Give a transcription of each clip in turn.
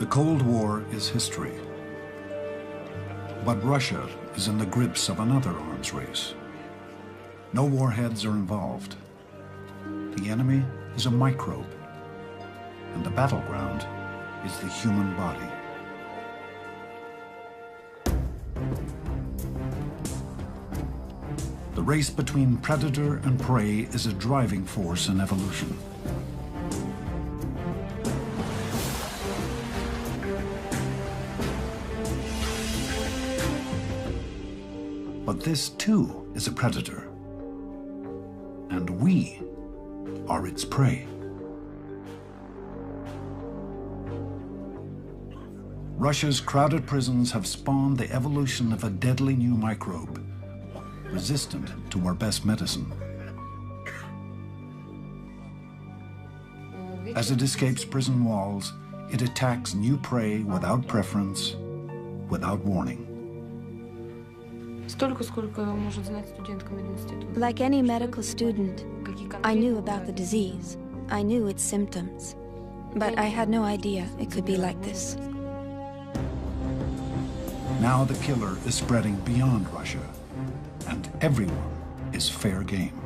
The Cold War is history. But Russia is in the grips of another arms race. No warheads are involved. The enemy is a microbe, and the battleground is the human body. The race between predator and prey is a driving force in evolution. But this too is a predator, and we are its prey. Russia's crowded prisons have spawned the evolution of a deadly new microbe, resistant to our best medicine. As it escapes prison walls, it attacks new prey without preference, without warning. Like any medical student, I knew about the disease. I knew its symptoms. But I had no idea it could be like this. Now the killer is spreading beyond Russia, and everyone is fair game.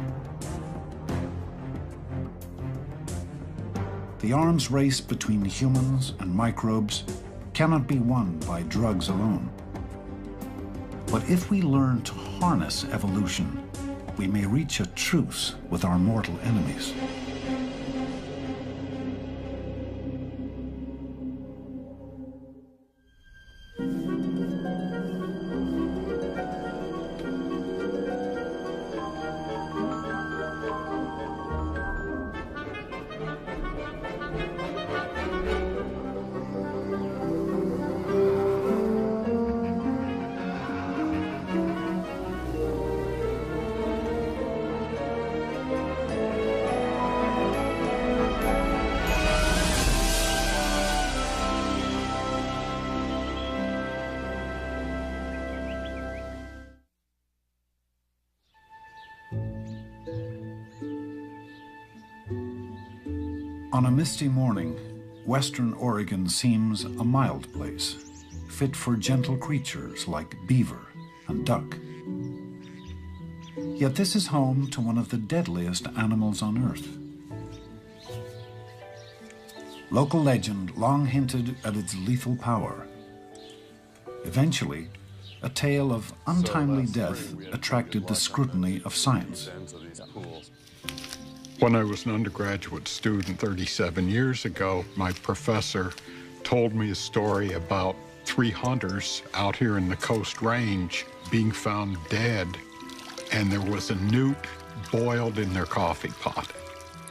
The arms race between humans and microbes cannot be won by drugs alone. But if we learn to harness evolution, we may reach a truce with our mortal enemies. On a misty morning, western Oregon seems a mild place, fit for gentle creatures like beaver and duck. Yet this is home to one of the deadliest animals on Earth. Local legend long hinted at its lethal power. Eventually, a tale of untimely death attracted the scrutiny of science. When I was an undergraduate student 37 years ago, my professor told me a story about 3 hunters out here in the Coast Range being found dead, and there was a newt boiled in their coffee pot.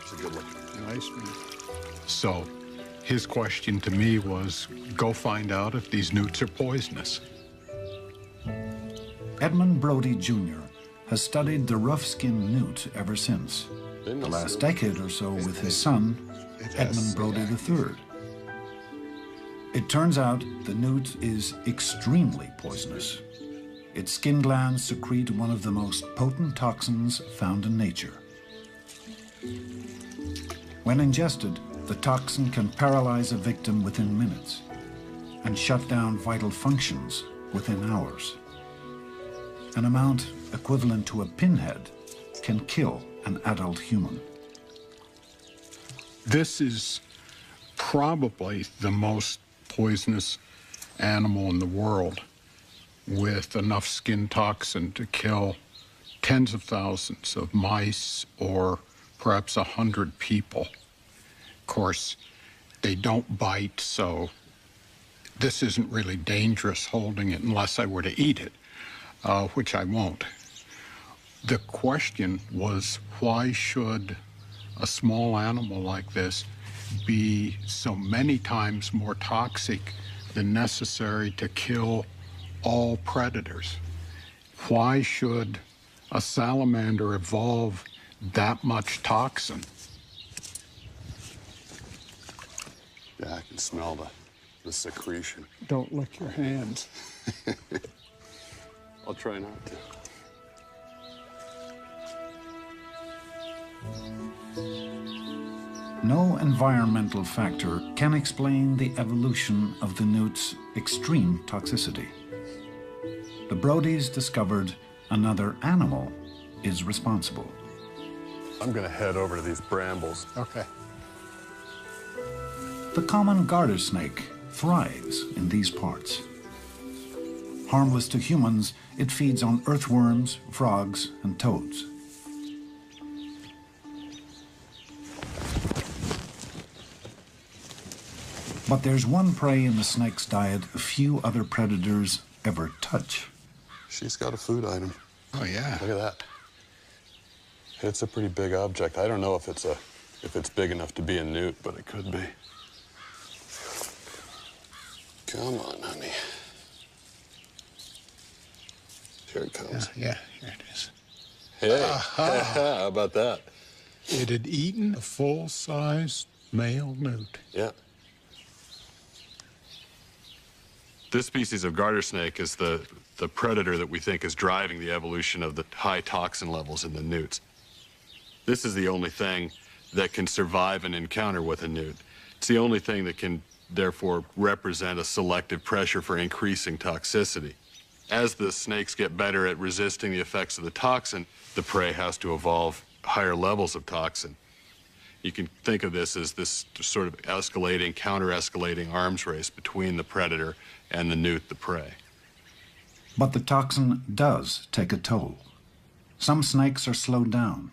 It's a good one. Nice one. So his question to me was, go find out if these newts are poisonous. Edmund Brody Jr. has studied the rough-skinned newt ever since. The last decade or so with his son, Edmund Brody III. It turns out the newt is extremely poisonous. Its skin glands secrete one of the most potent toxins found in nature. When ingested, the toxin can paralyze a victim within minutes and shut down vital functions within hours. An amount equivalent to a pinhead can kill an adult human. This is probably the most poisonous animal in the world, with enough skin toxin to kill tens of thousands of mice or perhaps 100 people. Of course, they don't bite, so this isn't really dangerous holding it unless I were to eat it, which I won't. The question was, why should a small animal like this be so many times more toxic than necessary to kill all predators? Why should a salamander evolve that much toxin? Yeah, I can smell the secretion. Don't lick your hands. I'll try not to. No environmental factor can explain the evolution of the newt's extreme toxicity. The Brodies discovered another animal is responsible. I'm gonna head over to these brambles. Okay. The common garter snake thrives in these parts. Harmless to humans, it feeds on earthworms, frogs, and toads. But there's one prey in the snake's diet a few other predators ever touch. She's got a food item. Oh, yeah. Look at that. It's a pretty big object. I don't know if it's big enough to be a newt, but it could be. Come on, honey. Here it comes. Yeah, here it is. Hey, how about that? It had eaten a full-sized male newt. Yeah. This species of garter snake is the predator that we think is driving the evolution of the high toxin levels in the newts. This is the only thing that can survive an encounter with a newt. It's the only thing that can, therefore, represent a selective pressure for increasing toxicity. As the snakes get better at resisting the effects of the toxin, the prey has to evolve higher levels of toxin. You can think of this as this sort of escalating, counter-escalating arms race between the predator and the newt, the prey. But the toxin does take a toll. Some snakes are slowed down.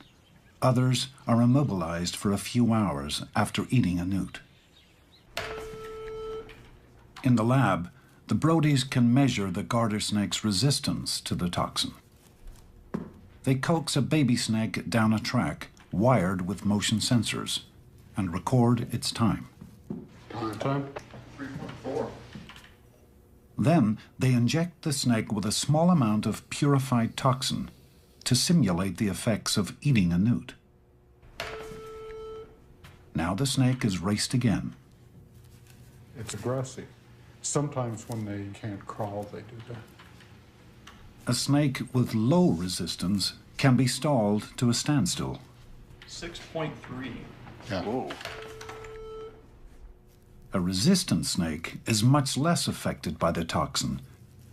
Others are immobilized for a few hours after eating a newt. In the lab, the Brodies can measure the garter snake's resistance to the toxin. They coax a baby snake down a track wired with motion sensors and record its time. Time? 3.4. Then they inject the snake with a small amount of purified toxin to simulate the effects of eating a newt. Now the snake is raced again. It's aggressive. Sometimes when they can't crawl, they do that. A snake with low resistance can be stalled to a standstill. 6.3. Yeah. Whoa. A resistant snake is much less affected by the toxin,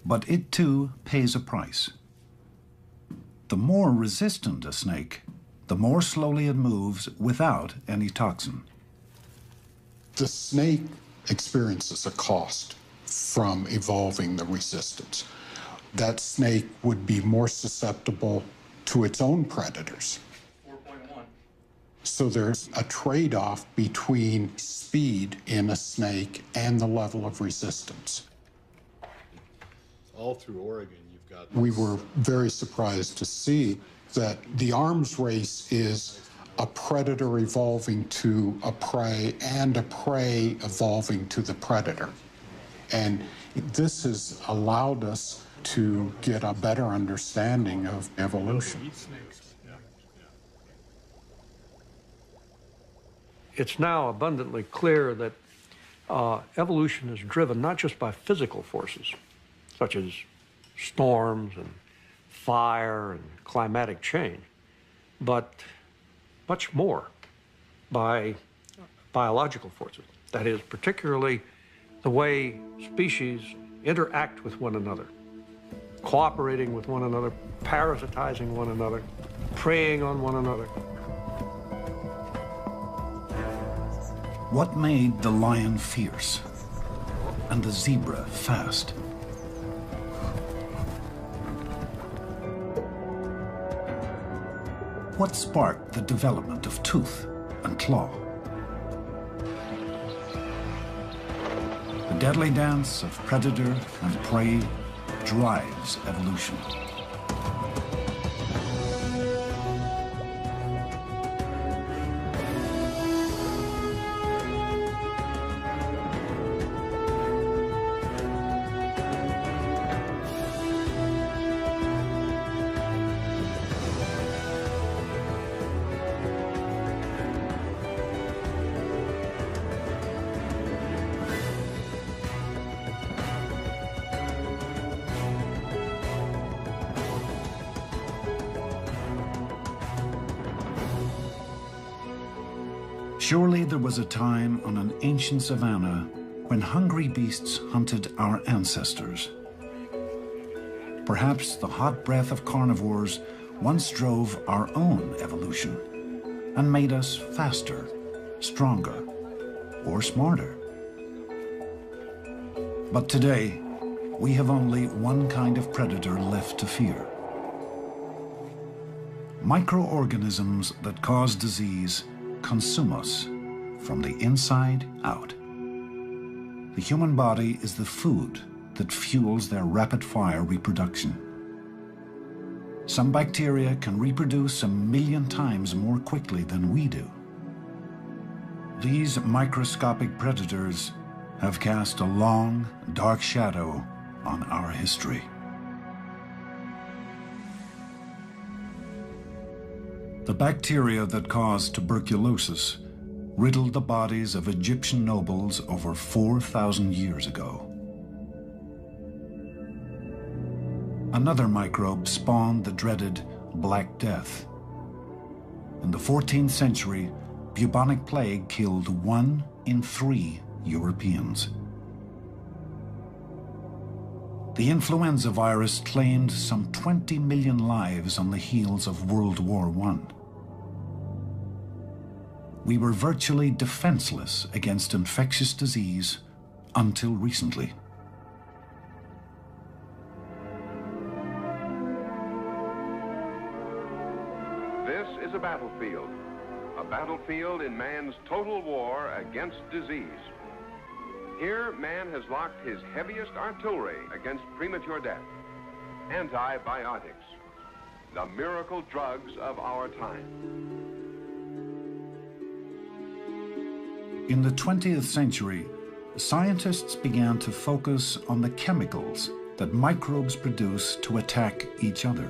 but it too pays a price. The more resistant a snake, the more slowly it moves without any toxin. The snake experiences a cost from evolving the resistance. That snake would be more susceptible to its own predators. 4.1. So there's a trade-off between speed in a snake and the level of resistance. All through Oregon, you've got... We were very surprised to see that the arms race is a predator evolving to a prey and a prey evolving to the predator. And this has allowed us to get a better understanding of evolution. It's now abundantly clear that evolution is driven not just by physical forces, such as storms and fire and climatic change, but much more by biological forces. That is, particularly the way species interact with one another, cooperating with one another, parasitizing one another, preying on one another. What made the lion fierce and the zebra fast? What sparked the development of tooth and claw? The deadly dance of predator and prey drives evolution. Surely there was a time on an ancient savanna when hungry beasts hunted our ancestors. Perhaps the hot breath of carnivores once drove our own evolution and made us faster, stronger, or smarter. But today, we have only one kind of predator left to fear. Microorganisms that cause disease consume us from the inside out. The human body is the food that fuels their rapid-fire reproduction. Some bacteria can reproduce 1,000,000 times more quickly than we do. These microscopic predators have cast a long, dark shadow on our history. The bacteria that caused tuberculosis riddled the bodies of Egyptian nobles over 4,000 years ago. Another microbe spawned the dreaded Black Death. In the 14th century, bubonic plague killed 1 in 3 Europeans. The influenza virus claimed some 20 million lives on the heels of World War I. We were virtually defenseless against infectious disease until recently. This is a battlefield in man's total war against disease. Here, man has locked his heaviest artillery against premature death. Antibiotics, the miracle drugs of our time. In the 20th century, scientists began to focus on the chemicals that microbes produce to attack each other.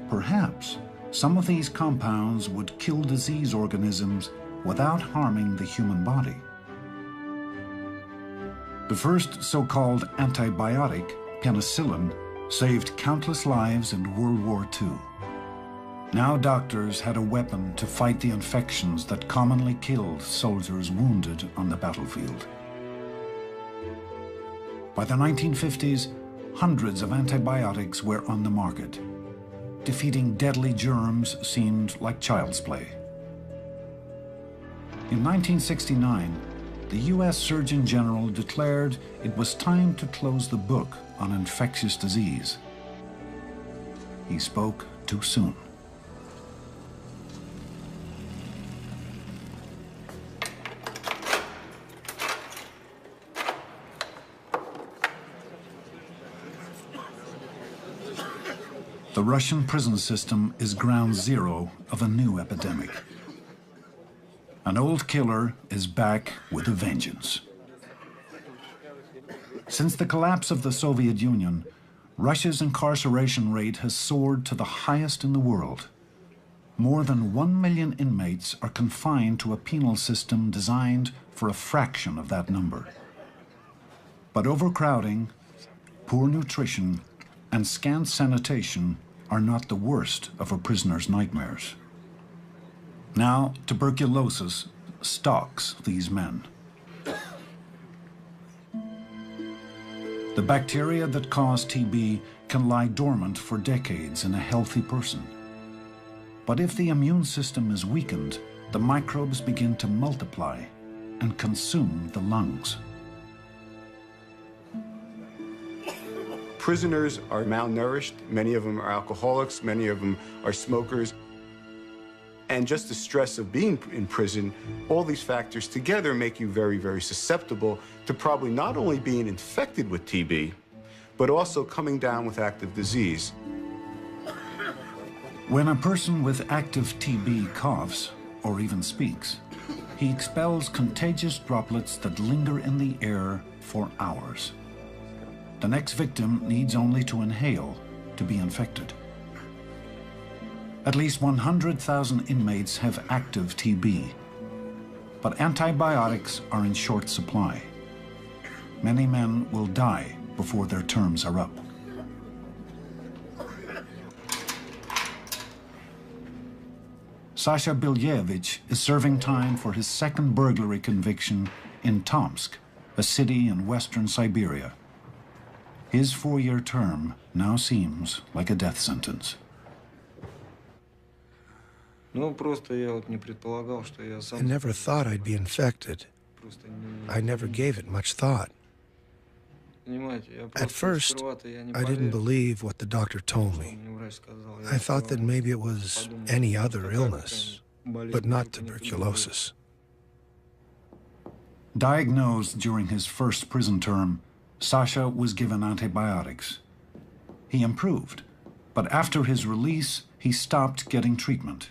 Perhaps some of these compounds would kill disease organisms without harming the human body. The first so-called antibiotic, penicillin, saved countless lives in World War II. Now doctors had a weapon to fight the infections that commonly killed soldiers wounded on the battlefield. By the 1950s, hundreds of antibiotics were on the market. Defeating deadly germs seemed like child's play. In 1969, the U.S. Surgeon General declared it was time to close the book on infectious disease. He spoke too soon. The Russian prison system is ground zero of a new epidemic. An old killer is back with a vengeance. Since the collapse of the Soviet Union, Russia's incarceration rate has soared to the highest in the world. More than 1 million inmates are confined to a penal system designed for a fraction of that number. But overcrowding, poor nutrition, and scant sanitation are not the worst of a prisoner's nightmares. Now, tuberculosis stalks these men. The bacteria that cause TB can lie dormant for decades in a healthy person. But if the immune system is weakened, the microbes begin to multiply and consume the lungs. Prisoners are malnourished. Many of them are alcoholics. Many of them are smokers. And just the stress of being in prison, all these factors together make you very, very susceptible to probably not only being infected with TB, but also coming down with active disease. When a person with active TB coughs or even speaks, he expels contagious droplets that linger in the air for hours. The next victim needs only to inhale to be infected. At least 100,000 inmates have active TB, but antibiotics are in short supply. Many men will die before their terms are up. Sasha Bilyevich is serving time for his second burglary conviction in Tomsk, a city in western Siberia. His 4-year term now seems like a death sentence. I never thought I'd be infected. I never gave it much thought. At first, I didn't believe what the doctor told me. I thought that maybe it was any other illness, but not tuberculosis. Diagnosed during his first prison term, Sasha was given antibiotics. He improved, but after his release, he stopped getting treatment.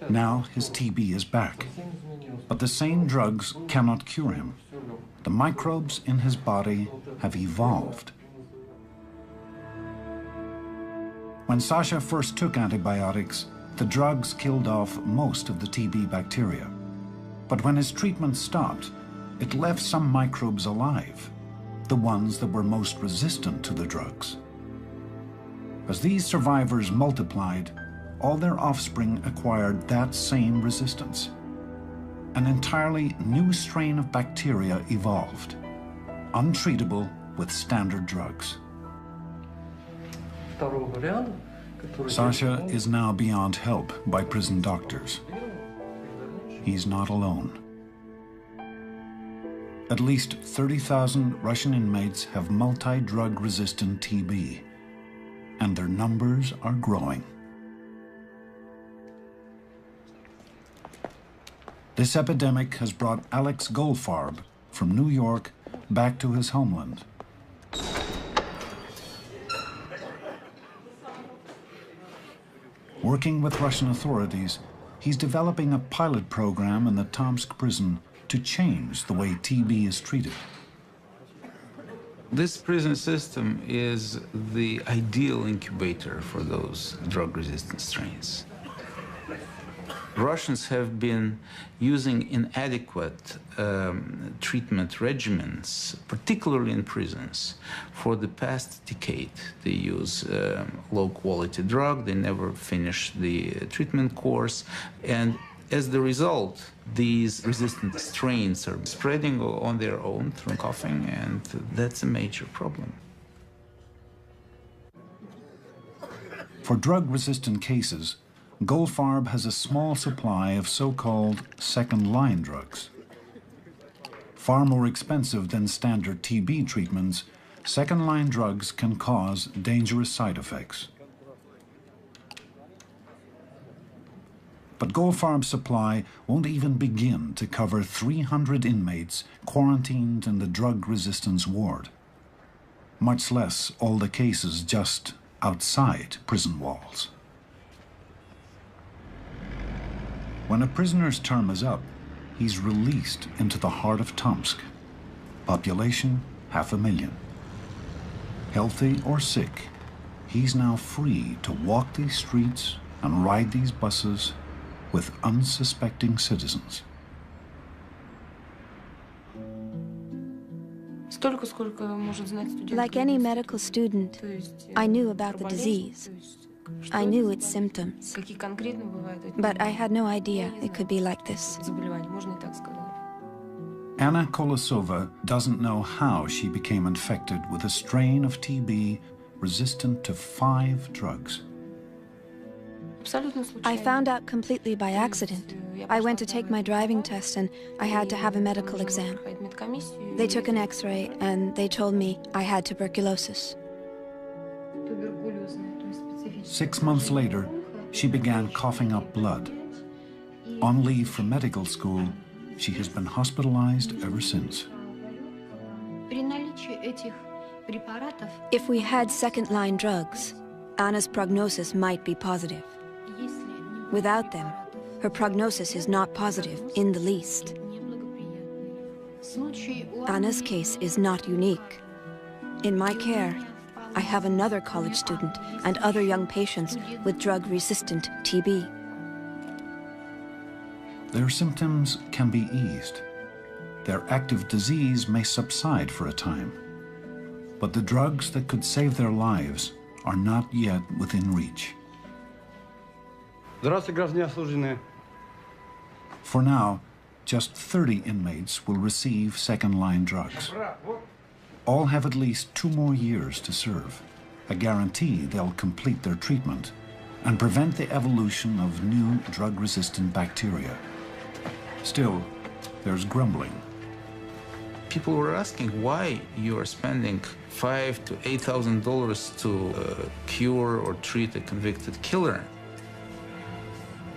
Now his TB is back, but the same drugs cannot cure him. The microbes in his body have evolved. When Sasha first took antibiotics, the drugs killed off most of the TB bacteria. But when his treatment stopped, it left some microbes alive, the ones that were most resistant to the drugs. As these survivors multiplied, all their offspring acquired that same resistance. An entirely new strain of bacteria evolved, untreatable with standard drugs. Sasha is now beyond help by prison doctors. He's not alone. At least 30,000 Russian inmates have multi-drug-resistant TB, and their numbers are growing. This epidemic has brought Alex Goldfarb from New York back to his homeland. Working with Russian authorities, he's developing a pilot program in the Tomsk prison to change the way TB is treated. This prison system is the ideal incubator for those drug-resistant strains. Russians have been using inadequate treatment regimens, particularly in prisons, for the past decade. They use low-quality drug, they never finish the treatment course, and as the result, these resistant strains are spreading on their own through coughing, and that's a major problem. For drug-resistant cases, Goldfarb has a small supply of so-called second-line drugs. Far more expensive than standard TB treatments, second-line drugs can cause dangerous side effects. But Goldfarb's supply won't even begin to cover 300 inmates quarantined in the drug resistance ward, much less all the cases just outside prison walls. When a prisoner's term is up, he's released into the heart of Tomsk. Population, 500,000. Healthy or sick, he's now free to walk these streets and ride these buses with unsuspecting citizens. Like any medical student, I knew about the disease. I knew its symptoms, but I had no idea it could be like this. Anna Kolosova doesn't know how she became infected with a strain of TB resistant to 5 drugs. I found out completely by accident. I went to take my driving test and I had to have a medical exam. They took an X-ray and they told me I had tuberculosis. 6 months later, she began coughing up blood. On leave from medical school, she has been hospitalized ever since. If we had second-line drugs, Anna's prognosis might be positive. Without them, her prognosis is not positive in the least. Anna's case is not unique. In my care, I have another college student and other young patients with drug-resistant TB. Their symptoms can be eased. Their active disease may subside for a time. But the drugs that could save their lives are not yet within reach. For now, just 30 inmates will receive second-line drugs. All have at least 2 more years to serve, a guarantee they'll complete their treatment and prevent the evolution of new drug-resistant bacteria. Still, there's grumbling. People were asking why you are spending $5,000 to $8,000 to cure or treat a convicted killer.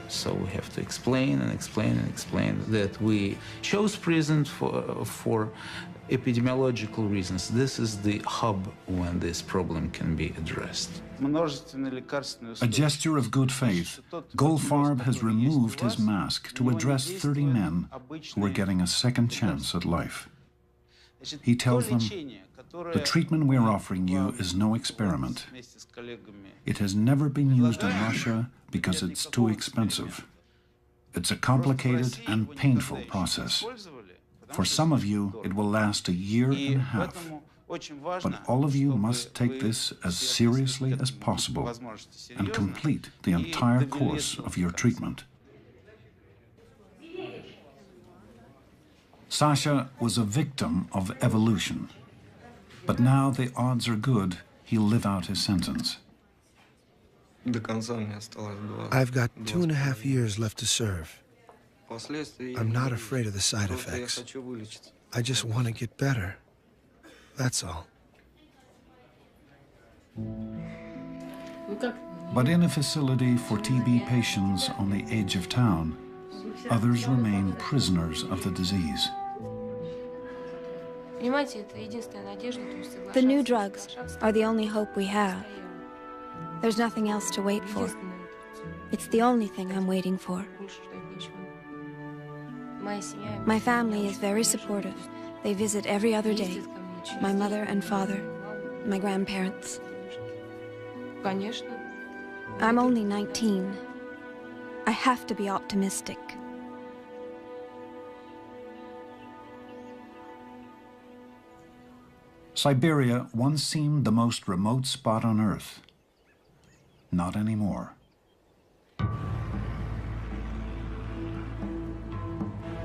So we have to explain and explain and explain that we chose prison for epidemiological reasons. This is the hub when this problem can be addressed. A gesture of good faith, Goldfarb has removed his mask to address 30 men who are getting a second chance at life. He tells them, the treatment we're offering you is no experiment. It has never been used in Russia because it's too expensive. It's a complicated and painful process. For some of you, it will last a year and a half. But all of you must take this as seriously as possible and complete the entire course of your treatment. Sasha was a victim of evolution. But now the odds are good he'll live out his sentence. I've got 2.5 years left to serve. I'm not afraid of the side effects. I just want to get better. That's all. But in a facility for TB patients on the edge of town, others remain prisoners of the disease. The new drugs are the only hope we have. There's nothing else to wait for. It's the only thing I'm waiting for. My family is very supportive. They visit every other day. My mother and father, my grandparents. I'm only 19. I have to be optimistic. Siberia once seemed the most remote spot on Earth. Not anymore.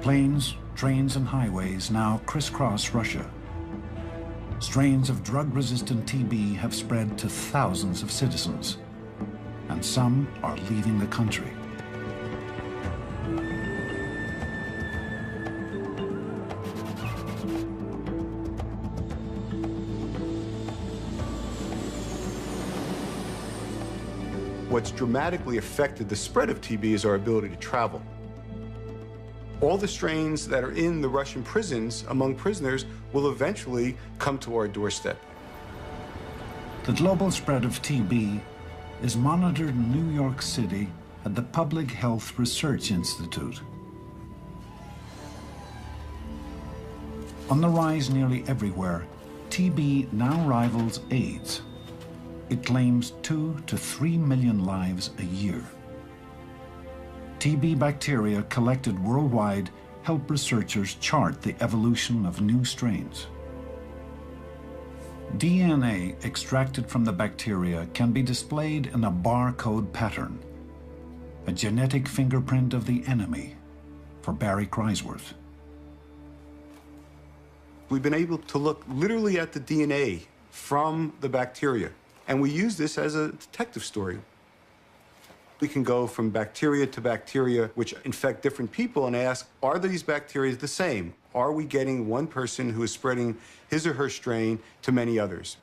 Planes, trains, and highways now crisscross Russia. Strains of drug-resistant TB have spread to thousands of citizens, and some are leaving the country. What's dramatically affected the spread of TB is our ability to travel. All the strains that are in the Russian prisons among prisoners will eventually come to our doorstep. The global spread of TB is monitored in New York City at the Public Health Research Institute. On the rise nearly everywhere, TB now rivals AIDS. It claims 2 to 3 million lives a year. TB bacteria collected worldwide help researchers chart the evolution of new strains. DNA extracted from the bacteria can be displayed in a barcode pattern, a genetic fingerprint of the enemy for Barry Chrysworth. We've been able to look literally at the DNA from the bacteria, and we use this as a detective story. We can go from bacteria to bacteria which infect different people and ask, are these bacteria the same? Are we getting one person who is spreading his or her strain to many others?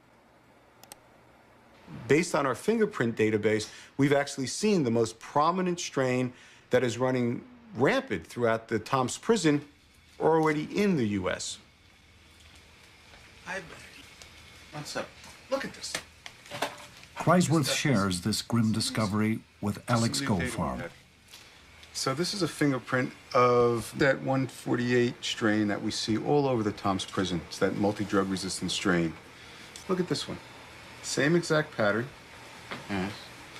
Based on our fingerprint database, we've actually seen the most prominent strain that is running rampant throughout the Tomsk prison already in the U.S. Hi, Barry. What's up? Look at this. Chrysworth shares this grim discovery with Alex Goldfarb. So this is a fingerprint of that 148 strain that we see all over the Tomsk prison. It's that multi-drug resistant strain. Look at this one. Same exact pattern. Yes.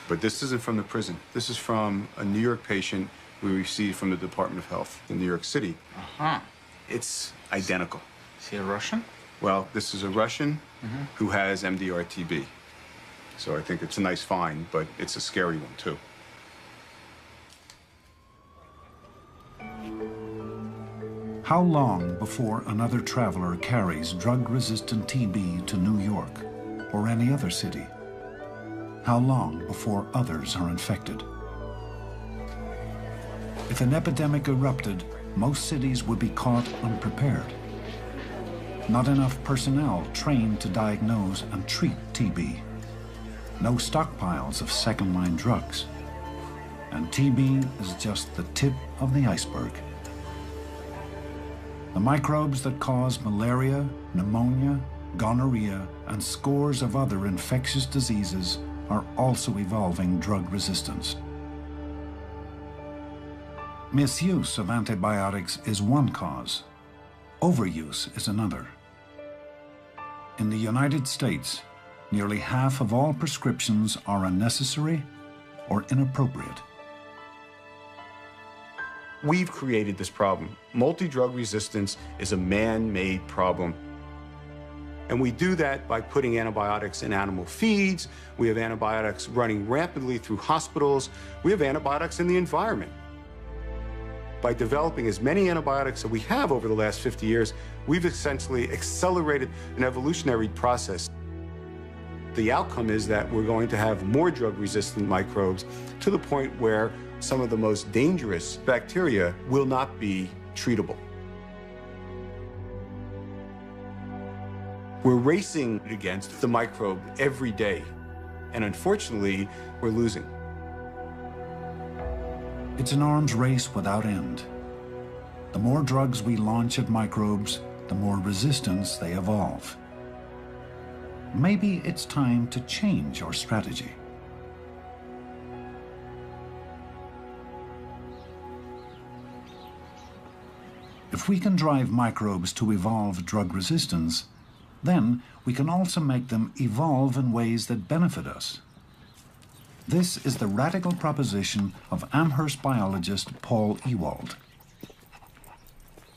But this isn't from the prison. This is from a New York patient we received from the Department of Health in New York City. Uh-huh. It's identical. Is he a Russian? Well, this is a Russian who has MDR-TB. So I think it's a nice find, but it's a scary one, too. How long before another traveler carries drug-resistant TB to New York or any other city? How long before others are infected? If an epidemic erupted, most cities would be caught unprepared. Not enough personnel trained to diagnose and treat TB. No stockpiles of second-line drugs. And TB is just the tip of the iceberg. The microbes that cause malaria, pneumonia, gonorrhea, and scores of other infectious diseases are also evolving drug resistance. Misuse of antibiotics is one cause. Overuse is another. In the United States, nearly half of all prescriptions are unnecessary or inappropriate. We've created this problem. Multi-drug resistance is a man-made problem. And we do that by putting antibiotics in animal feeds. We have antibiotics running rapidly through hospitals. We have antibiotics in the environment. By developing as many antibiotics as we have over the last 50 years, we've essentially accelerated an evolutionary process. The outcome is that we're going to have more drug-resistant microbes to the point where some of the most dangerous bacteria will not be treatable. We're racing against the microbe every day, and unfortunately, we're losing. It's an arms race without end. The more drugs we launch at microbes, the more resistance they evolve. Maybe it's time to change our strategy. If we can drive microbes to evolve drug resistance, then we can also make them evolve in ways that benefit us. This is the radical proposition of Amherst biologist Paul Ewald.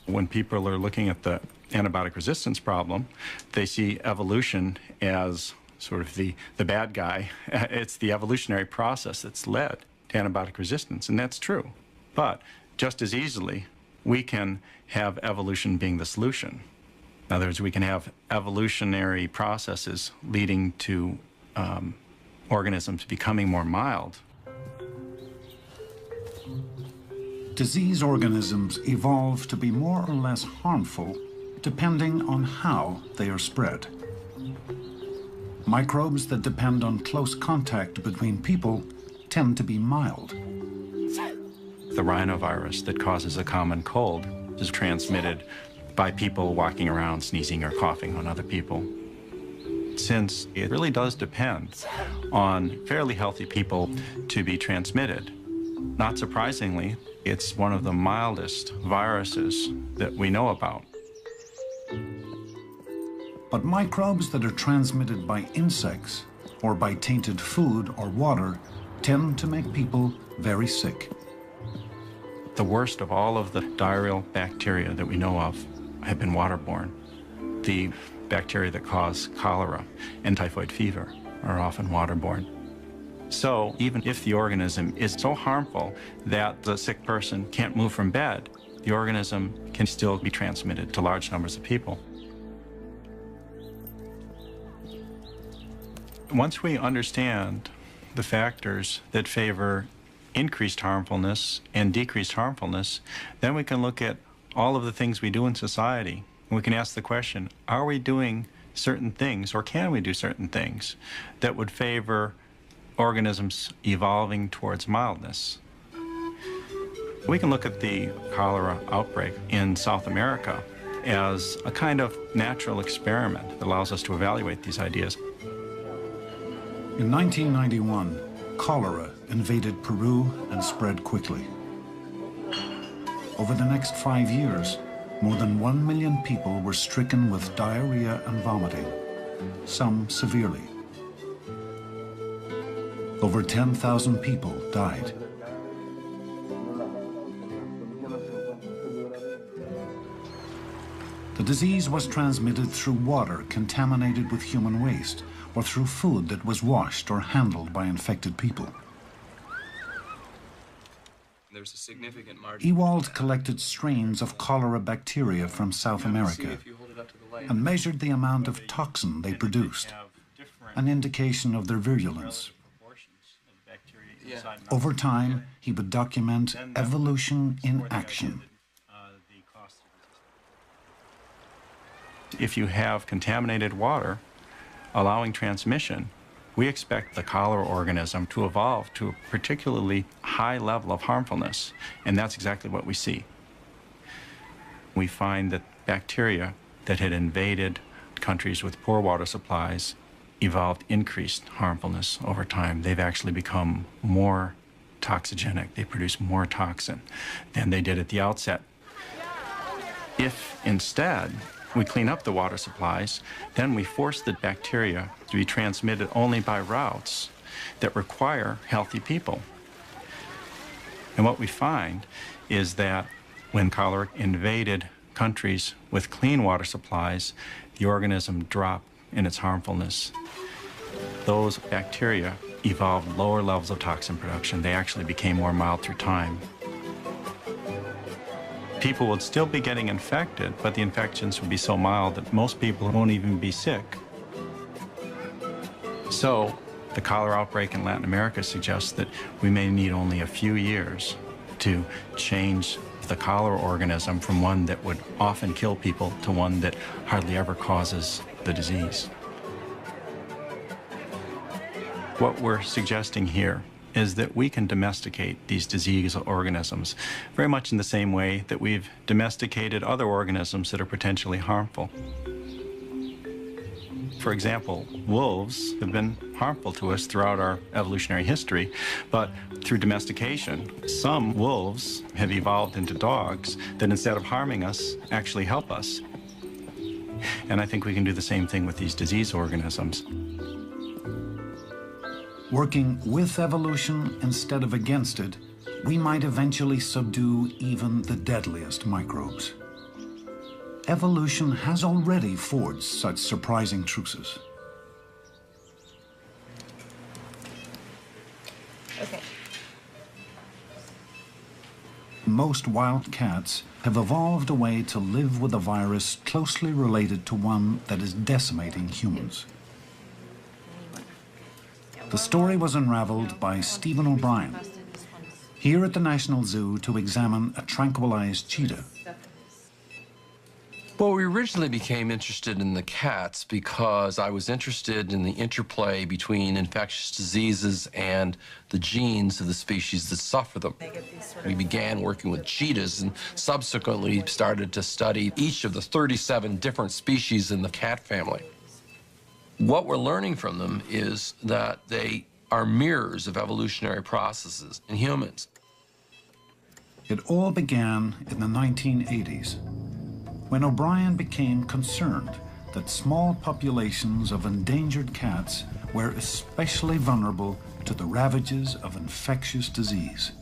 When people are looking at the antibiotic resistance problem, they see evolution as sort of the bad guy. It's the evolutionary process that's led to antibiotic resistance, and that's true. But just as easily, we can have evolution being the solution. In other words, we can have evolutionary processes leading to organisms becoming more mild. Disease organisms evolve to be more or less harmful depending on how they are spread. Microbes that depend on close contact between people tend to be mild. The rhinovirus that causes a common cold is transmitted by people walking around sneezing or coughing on other people. Since it really does depend on fairly healthy people to be transmitted. Not surprisingly, it's one of the mildest viruses that we know about. But microbes that are transmitted by insects or by tainted food or water tend to make people very sick. The worst of all of the diarrheal bacteria that we know of have been waterborne. The bacteria that cause cholera and typhoid fever are often waterborne. So even if the organism is so harmful that the sick person can't move from bed, the organism can still be transmitted to large numbers of people. Once we understand the factors that favor increased harmfulness and decreased harmfulness, then we can look at all of the things we do in society. We can ask the question, are we doing certain things, or can we do certain things that would favor organisms evolving towards mildness? We can look at the cholera outbreak in South America as a kind of natural experiment that allows us to evaluate these ideas. In 1991, cholera invaded Peru and spread quickly. Over the next 5 years, more than 1 million people were stricken with diarrhea and vomiting, some severely. Over 10,000 people died. The disease was transmitted through water contaminated with human waste, or through food that was washed or handled by infected people. there's a significant margin. Ewald collected strains of cholera bacteria from South America and measured the amount of toxin they produced, an indication of their virulence. Over time, he would document evolution in action. If you have contaminated water allowing transmission, we expect the cholera organism to evolve to a particularly high level of harmfulness, and that's exactly what we see. We find that bacteria that had invaded countries with poor water supplies evolved increased harmfulness over time. They've actually become more toxigenic. They produce more toxin than they did at the outset. If instead we clean up the water supplies, then we force the bacteria to be transmitted only by routes that require healthy people. And what we find is that when cholera invaded countries with clean water supplies, the organism dropped in its harmfulness. Those bacteria evolved lower levels of toxin production. They actually became more mild through time. People would still be getting infected, but the infections would be so mild that most people won't even be sick. So the cholera outbreak in Latin America suggests that we may need only a few years to change the cholera organism from one that would often kill people to one that hardly ever causes the disease. What we're suggesting here is that we can domesticate these disease organisms very much in the same way that we've domesticated other organisms that are potentially harmful. For example, wolves have been harmful to us throughout our evolutionary history, but through domestication, some wolves have evolved into dogs that instead of harming us, actually help us. And I think we can do the same thing with these disease organisms. Working with evolution instead of against it, we might eventually subdue even the deadliest microbes. Evolution has already forged such surprising truces. Okay. Most wild cats have evolved a way to live with a virus closely related to one that is decimating humans. The story was unraveled by Stephen O'Brien, here at the National Zoo to examine a tranquilized cheetah. Well, we originally became interested in the cats because I was interested in the interplay between infectious diseases and the genes of the species that suffer them. We began working with cheetahs and subsequently started to study each of the 37 different species in the cat family. What we're learning from them is that they are mirrors of evolutionary processes in humans. It all began in the 1980s, when O'Brien became concerned that small populations of endangered cats were especially vulnerable to the ravages of infectious disease.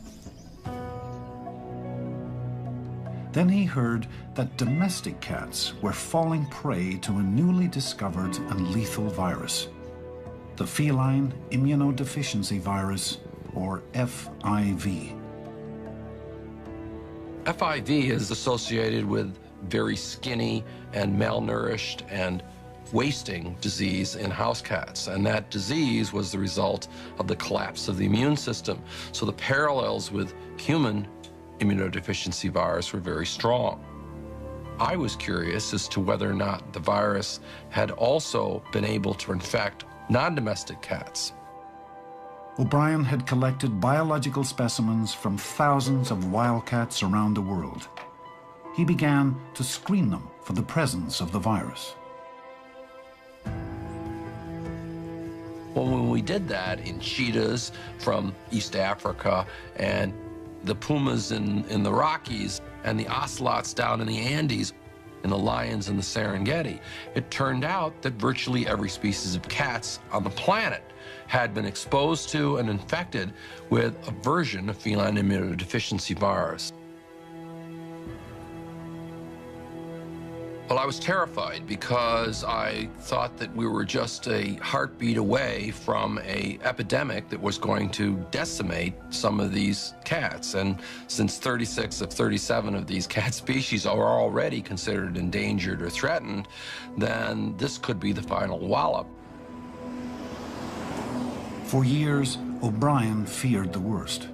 Then he heard that domestic cats were falling prey to a newly discovered and lethal virus, the feline immunodeficiency virus, or FIV. FIV is associated with very skinny and malnourished and wasting disease in house cats, and that disease was the result of the collapse of the immune system. So the parallels with human immunodeficiency virus were very strong. I was curious as to whether or not the virus had also been able to infect non-domestic cats. O'Brien had collected biological specimens from thousands of wildcats around the world. He began to screen them for the presence of the virus. Well, when we did that in cheetahs from East Africa and the pumas in the Rockies and the ocelots down in the Andes and the lions in the Serengeti, it turned out that virtually every species of cats on the planet had been exposed to and infected with a version of feline immunodeficiency virus. Well, I was terrified because I thought that we were just a heartbeat away from an epidemic that was going to decimate some of these cats. And since 36 of 37 of these cat species are already considered endangered or threatened, then this could be the final wallop. For years, O'Brien feared the worst.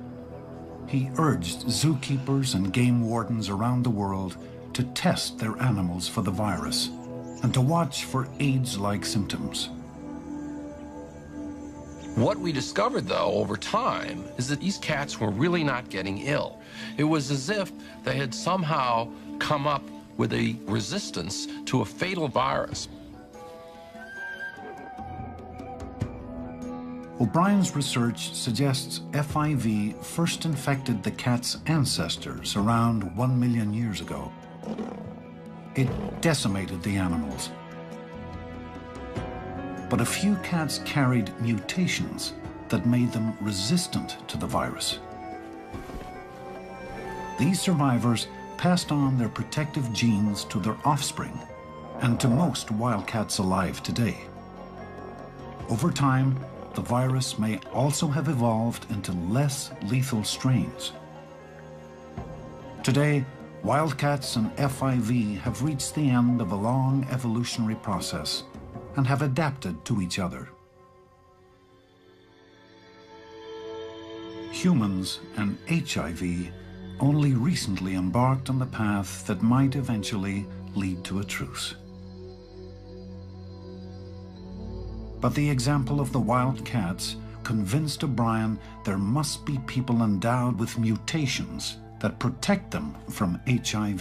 He urged zookeepers and game wardens around the world to test their animals for the virus and to watch for AIDS-like symptoms. What we discovered, though, over time, is that these cats were really not getting ill. It was as if they had somehow come up with a resistance to a fatal virus. O'Brien's research suggests FIV first infected the cat's ancestors around 1 million years ago. It decimated the animals. But a few cats carried mutations that made them resistant to the virus. These survivors passed on their protective genes to their offspring and to most wildcats alive today. Over time, the virus may also have evolved into less lethal strains. Today, wildcats and FIV have reached the end of a long evolutionary process and have adapted to each other. Humans and HIV only recently embarked on the path that might eventually lead to a truce. But the example of the wild cats convinced O'Brien there must be people endowed with mutations that protect them from HIV.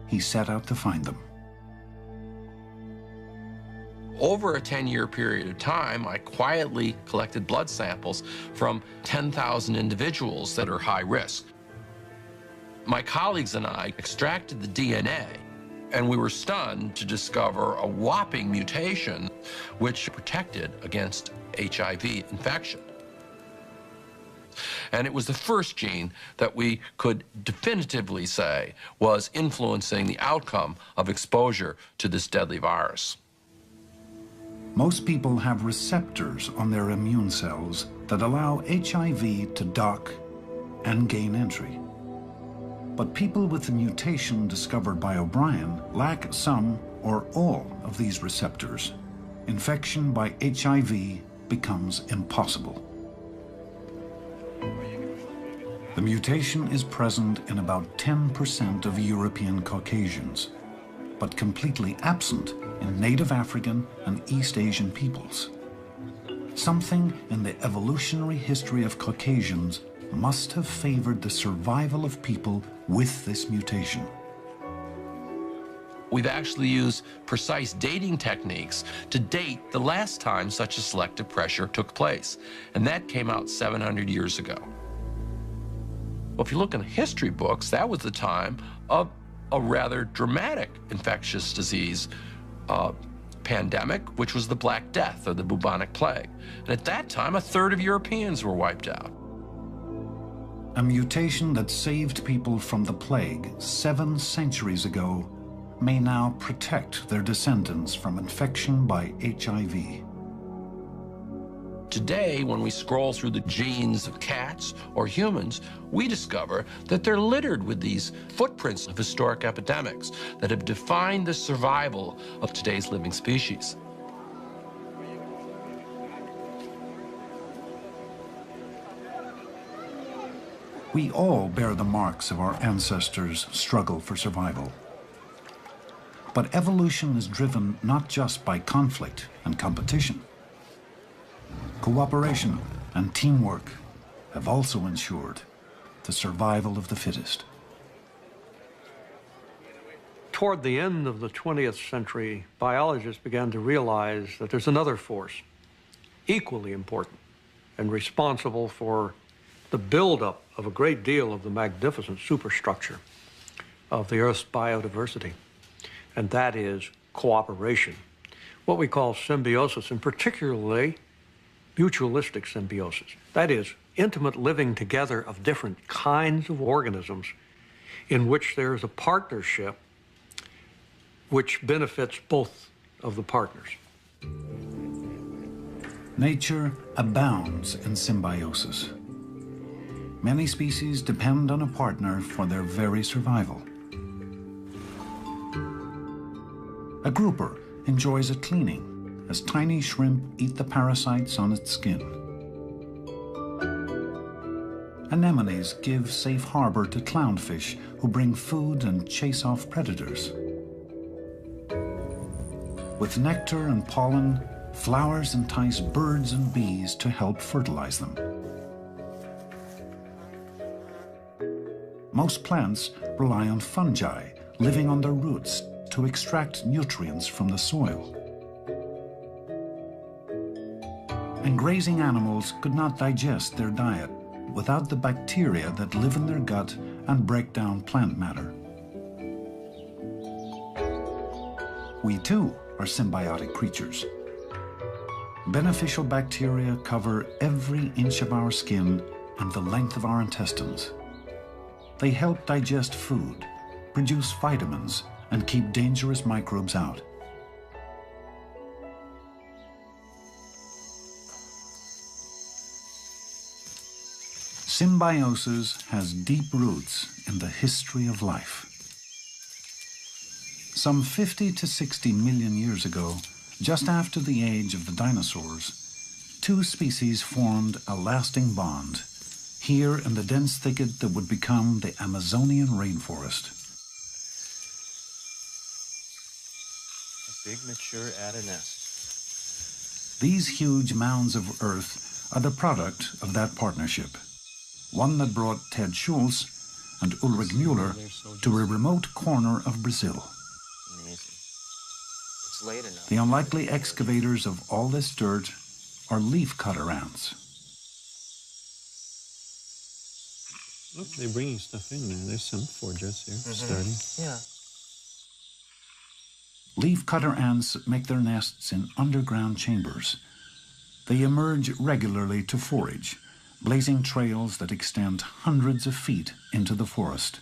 He set out to find them. Over a 10-year period of time, I quietly collected blood samples from 10,000 individuals that are high risk. My colleagues and I extracted the DNA, and we were stunned to discover a whopping mutation which protected against HIV infection. And it was the first gene that we could definitively say was influencing the outcome of exposure to this deadly virus. Most people have receptors on their immune cells that allow HIV to dock and gain entry. But people with the mutation discovered by O'Brien lack some or all of these receptors. Infection by HIV becomes impossible. The mutation is present in about 10% of European Caucasians, but completely absent in native African and East Asian peoples. Something in the evolutionary history of Caucasians must have favored the survival of people with this mutation. We've actually used precise dating techniques to date the last time such a selective pressure took place, and that came out 700 years ago. Well, if you look in the history books, that was the time of a rather dramatic infectious disease pandemic, which was the Black Death or the bubonic plague. And at that time, a third of Europeans were wiped out. A mutation that saved people from the plague 7 centuries ago may now protect their descendants from infection by HIV. Today, when we scroll through the genes of cats or humans, we discover that they're littered with these footprints of historic epidemics that have defined the survival of today's living species. We all bear the marks of our ancestors' struggle for survival. But evolution is driven not just by conflict and competition. Cooperation and teamwork have also ensured the survival of the fittest. Toward the end of the 20th century, biologists began to realize that there's another force, equally important and responsible for the buildup of a great deal of the magnificent superstructure of the Earth's biodiversity, and that is cooperation, what we call symbiosis, and particularly mutualistic symbiosis. That is, intimate living together of different kinds of organisms in which there is a partnership which benefits both of the partners. Nature abounds in symbiosis. Many species depend on a partner for their very survival. A grouper enjoys a cleaning as tiny shrimp eat the parasites on its skin. Anemones give safe harbor to clownfish who bring food and chase off predators. With nectar and pollen, flowers entice birds and bees to help fertilize them. Most plants rely on fungi living on their roots to extract nutrients from the soil. And grazing animals could not digest their diet without the bacteria that live in their gut and break down plant matter. We too are symbiotic creatures. Beneficial bacteria cover every inch of our skin and the length of our intestines. They help digest food, produce vitamins, and keep dangerous microbes out. Symbiosis has deep roots in the history of life. Some 50 to 60 million years ago, just after the age of the dinosaurs, two species formed a lasting bond, here in the dense thicket that would become the Amazonian rainforest. A big mature adder nest. These huge mounds of earth are the product of that partnership, one that brought Ted Schultz and Ulrich Mueller to a remote corner of Brazil. It's late enough. The unlikely excavators of all this dirt are leafcutter ants. Look, they're bringing stuff in there. There's some foragers here starting. Yeah. Leafcutter ants make their nests in underground chambers. They emerge regularly to forage, blazing trails that extend hundreds of feet into the forest.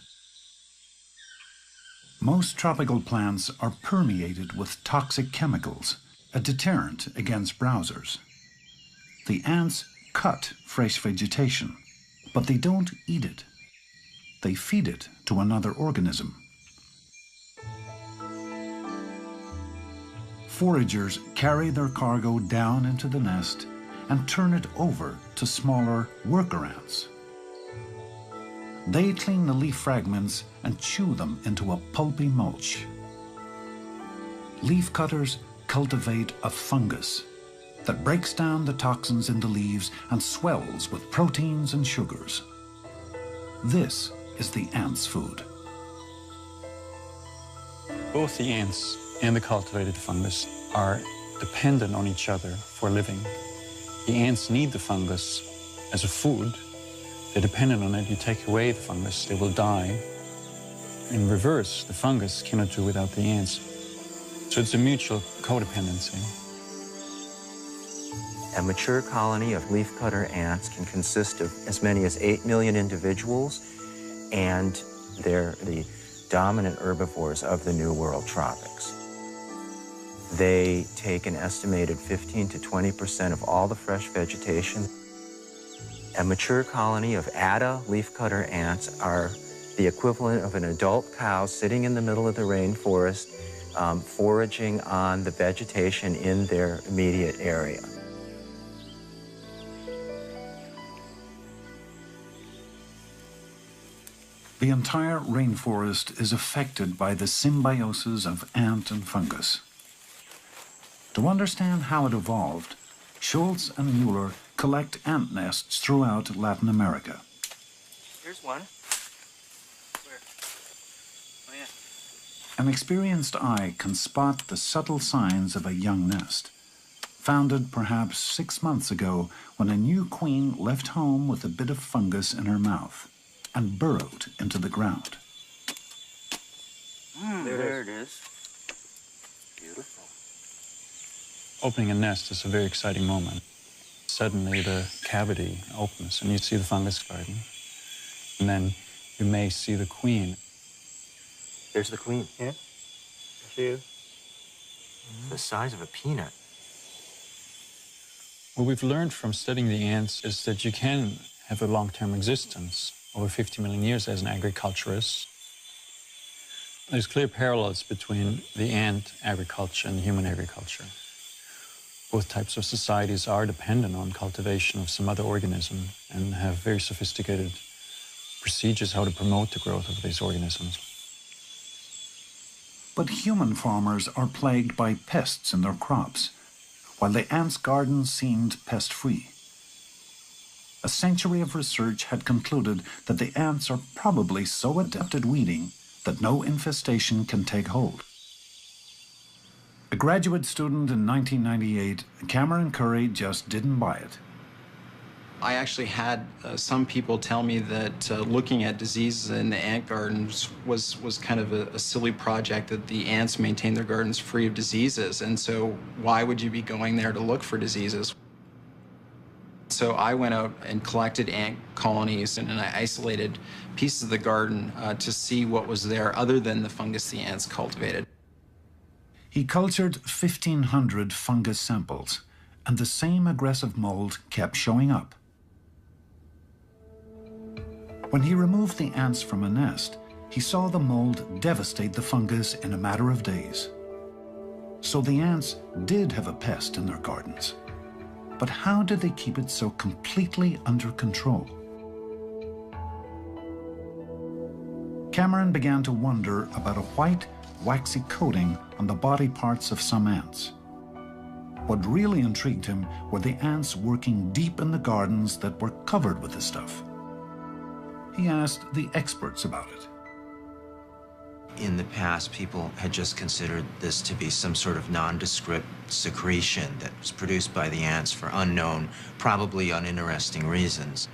Most tropical plants are permeated with toxic chemicals, a deterrent against browsers. The ants cut fresh vegetation, but they don't eat it. They feed it to another organism. Foragers carry their cargo down into the nest and turn it over to smaller worker ants. They clean the leaf fragments and chew them into a pulpy mulch. Leafcutters cultivate a fungus that breaks down the toxins in the leaves and swells with proteins and sugars. This is the ant's food. Both the ants and the cultivated fungus are dependent on each other for living. The ants need the fungus as a food. They're dependent on it. You take away the fungus, they will die. In reverse, the fungus cannot do without the ants. So it's a mutual codependency. A mature colony of leafcutter ants can consist of as many as 8 million individuals, and they're the dominant herbivores of the New World tropics. They take an estimated 15 to 20% of all the fresh vegetation. A mature colony of Atta leafcutter ants are the equivalent of an adult cow sitting in the middle of the rainforest, foraging on the vegetation in their immediate area. The entire rainforest is affected by the symbiosis of ant and fungus. To understand how it evolved, Schultz and Mueller collect ant nests throughout Latin America. Here's one. Where? Oh, yeah. An experienced eye can spot the subtle signs of a young nest, founded perhaps 6 months ago when a new queen left home with a bit of fungus in her mouth and burrowed into the ground. There it is. Beautiful. Opening a nest is a very exciting moment. Suddenly the cavity opens and you see the fungus garden. And then you may see the queen. There's the queen. Yeah. you. It's the size of a peanut. What we've learned from studying the ants is that you can have a long-term existence over 50 million years as an agriculturist. There's clear parallels between the ant agriculture and human agriculture. Both types of societies are dependent on cultivation of some other organism and have very sophisticated procedures how to promote the growth of these organisms. But human farmers are plagued by pests in their crops, while the ants' gardens seemed pest-free. A century of research had concluded that the ants are probably so adept at weeding that no infestation can take hold. A graduate student in 1998, Cameron Curry just didn't buy it. I actually had some people tell me that looking at diseases in the ant gardens was kind of a silly project, that the ants maintain their gardens free of diseases, and so why would you be going there to look for diseases? So I went out and collected ant colonies and I isolated pieces of the garden to see what was there other than the fungus the ants cultivated. He cultured 1,500 fungus samples, and the same aggressive mold kept showing up. When he removed the ants from a nest, he saw the mold devastate the fungus in a matter of days. So the ants did have a pest in their gardens. But how did they keep it so completely under control? Cameron began to wonder about a white, waxy coating on the body parts of some ants. What really intrigued him were the ants working deep in the gardens that were covered with the stuff. He asked the experts about it. In the past, people had just considered this to be some sort of nondescript secretion that was produced by the ants for unknown, probably uninteresting reasons.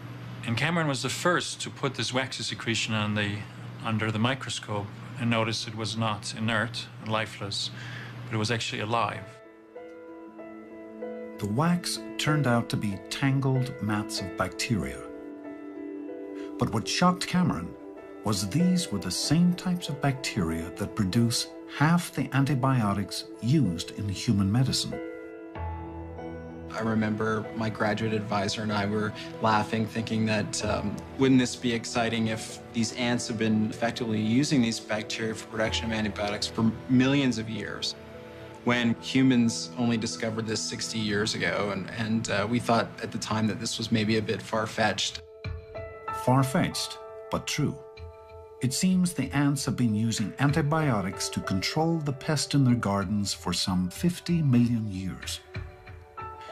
And Cameron was the first to put this waxy secretion under the microscope and notice it was not inert and lifeless, but it was actually alive. The wax turned out to be tangled mats of bacteria. But what shocked Cameron was these were the same types of bacteria that produce half the antibiotics used in human medicine. I remember my graduate advisor and I were laughing, thinking that wouldn't this be exciting if these ants have been effectively using these bacteria for production of antibiotics for millions of years, when humans only discovered this 60 years ago, and we thought at the time that this was maybe a bit far-fetched. Far-fetched, but true. It seems the ants have been using antibiotics to control the pest in their gardens for some 50 million years.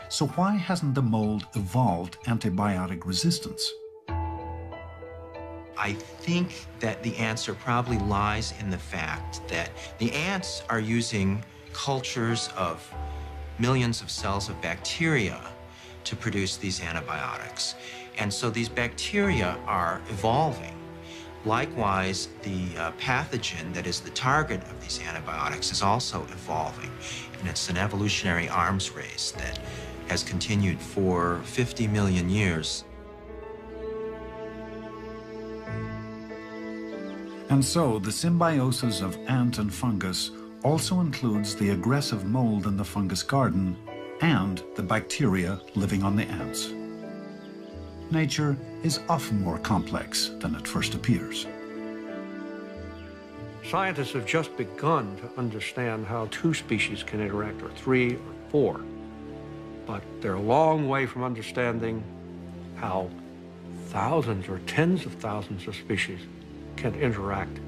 So why hasn't the mold evolved antibiotic resistance? I think that the answer probably lies in the fact that the ants are using cultures of millions of cells of bacteria to produce these antibiotics. And so these bacteria are evolving. Likewise, the pathogen that is the target of these antibiotics is also evolving. And it's an evolutionary arms race that has continued for 50 million years. And so the symbiosis of ant and fungus also includes the aggressive mold in the fungus garden and the bacteria living on the ants. Nature is often more complex than it first appears. Scientists have just begun to understand how two species can interact, or three or four. But they're a long way from understanding how thousands or tens of thousands of species can interact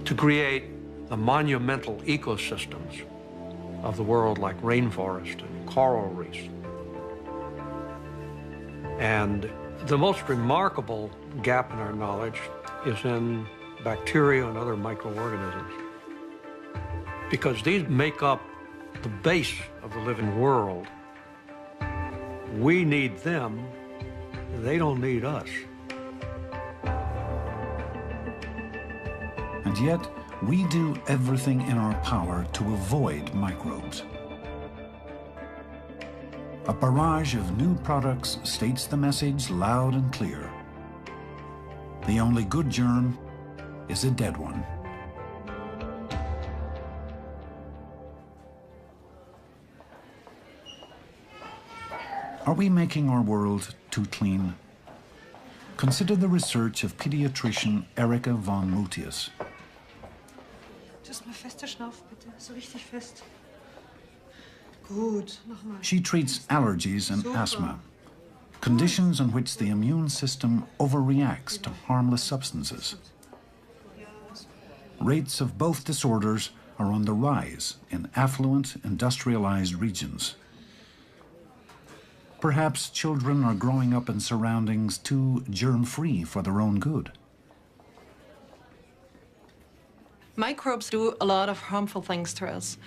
to create the monumental ecosystems of the world, like rainforest and coral reefs. And the most remarkable gap in our knowledge is in bacteria and other microorganisms, because these make up the base of the living world. We need them, they don't need us. And yet, we do everything in our power to avoid microbes. A barrage of new products states the message loud and clear. The only good germ is a dead one. Are we making our world too clean? Consider the research of pediatrician Erika von Mutius. Das mal fester Schnauf, bitte. So richtig fest. Gut, nochmal. She treats allergies and asthma, conditions in which the immune system overreacts to harmless substances. Rates of both disorders are on the rise in affluent, industrialized regions. Perhaps children are growing up in surroundings too germ-free for their own good. Microbes do a lot of harmful things to us,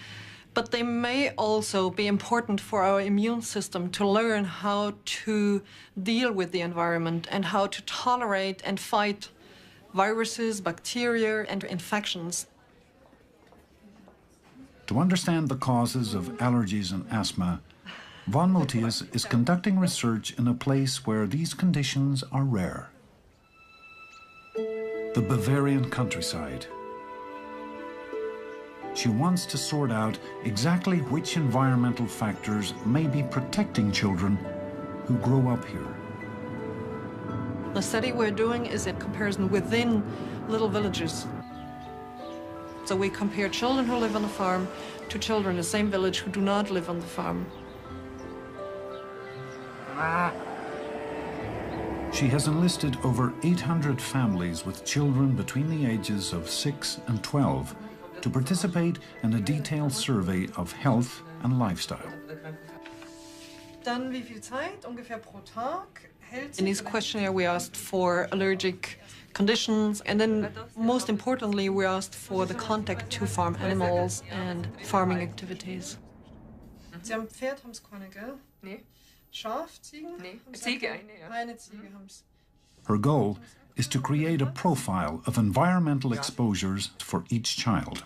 but they may also be important for our immune system to learn how to deal with the environment and how to tolerate and fight viruses, bacteria, and infections. To understand the causes of allergies and asthma, von Mutius is conducting research in a place where these conditions are rare. The Bavarian countryside. She wants to sort out exactly which environmental factors may be protecting children who grow up here. The study we're doing is a comparison within little villages. So we compare children who live on the farm to children in the same village who do not live on the farm. She has enlisted over 800 families with children between the ages of 6 and 12 to participate in a detailed survey of health and lifestyle. Dann wie viel Zeit ungefähr pro Tag hält In this questionnaire, we asked for allergic conditions, and then most importantly, we asked for the contact to farm animals and farming activities. Sie haben Pferd, haben's keine, gell? Nee. Schaf, Ziegen? Nee, Haben's Ziege keine? eine, ja. Eine Ziege haben's. Her goal is to create a profile of environmental exposures for each child.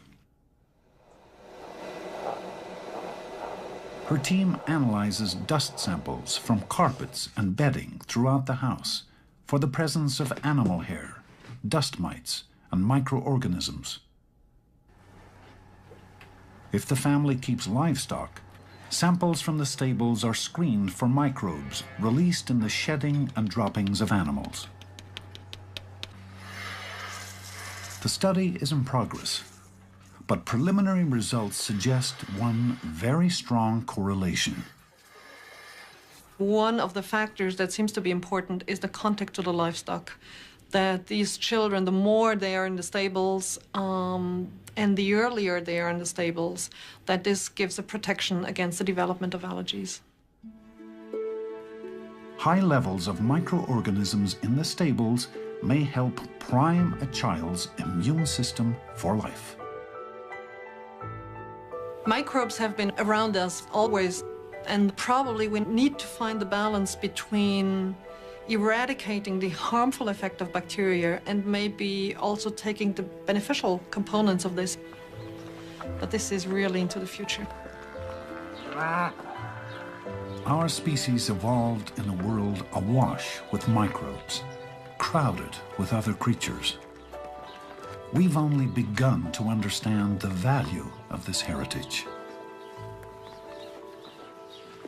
Her team analyzes dust samples from carpets and bedding throughout the house for the presence of animal hair, dust mites, and microorganisms. If the family keeps livestock, samples from the stables are screened for microbes released in the shedding and droppings of animals. The study is in progress, but preliminary results suggest one very strong correlation. One of the factors that seems to be important is the contact to the livestock. That these children, the more they are in the stables and the earlier they are in the stables, that this gives a protection against the development of allergies. High levels of microorganisms in the stables may help prime a child's immune system for life. Microbes have been around us always, and probably we need to find the balance between eradicating the harmful effect of bacteria and maybe also taking the beneficial components of this. But this is really into the future. Our species evolved in a world awash with microbes, crowded with other creatures. We've only begun to understand the value of this heritage.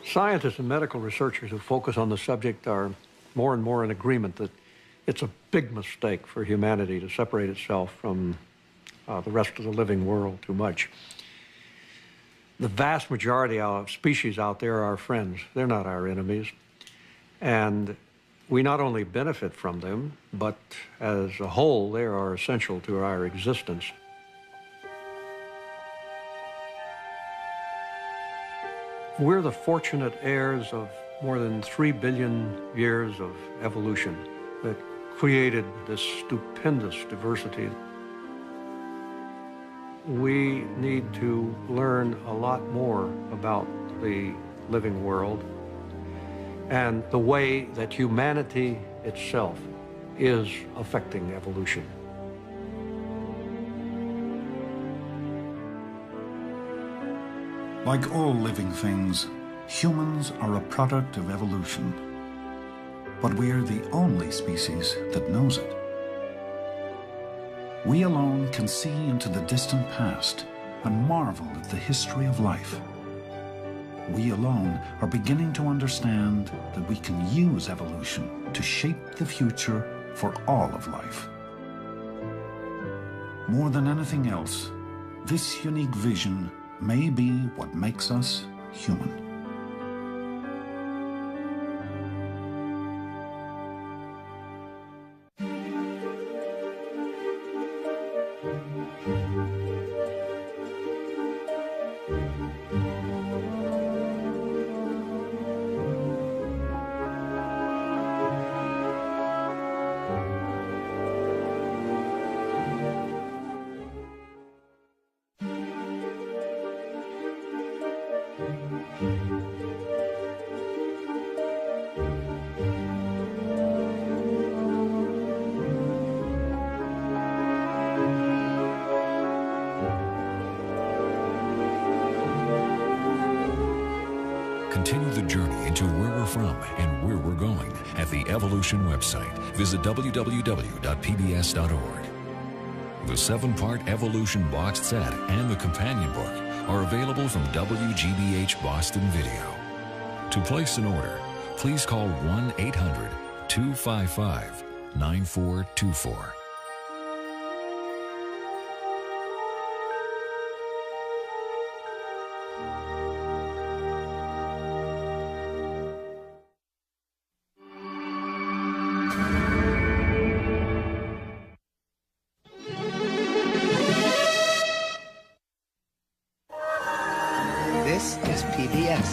Scientists and medical researchers who focus on the subject are more and more in agreement that it's a big mistake for humanity to separate itself from the rest of the living world too much. The vast majority of species out there are our friends. They're not our enemies. And we not only benefit from them, but as a whole, they are essential to our existence. We're the fortunate heirs of more than 3 billion years of evolution that created this stupendous diversity. We need to learn a lot more about the living world and the way that humanity itself is affecting evolution. Like all living things, humans are a product of evolution. But we are the only species that knows it. We alone can see into the distant past and marvel at the history of life. we alone are beginning to understand that we can use evolution to shape the future for all of life. More than anything else, this unique vision may be what makes us human. Continue the journey into where we're from and where we're going at the Evolution website. Visit www.pbs.org. The 7-part Evolution boxed set and the companion book are available from WGBH Boston Video. To place an order, please call 1-800-255-9424. This is PBS.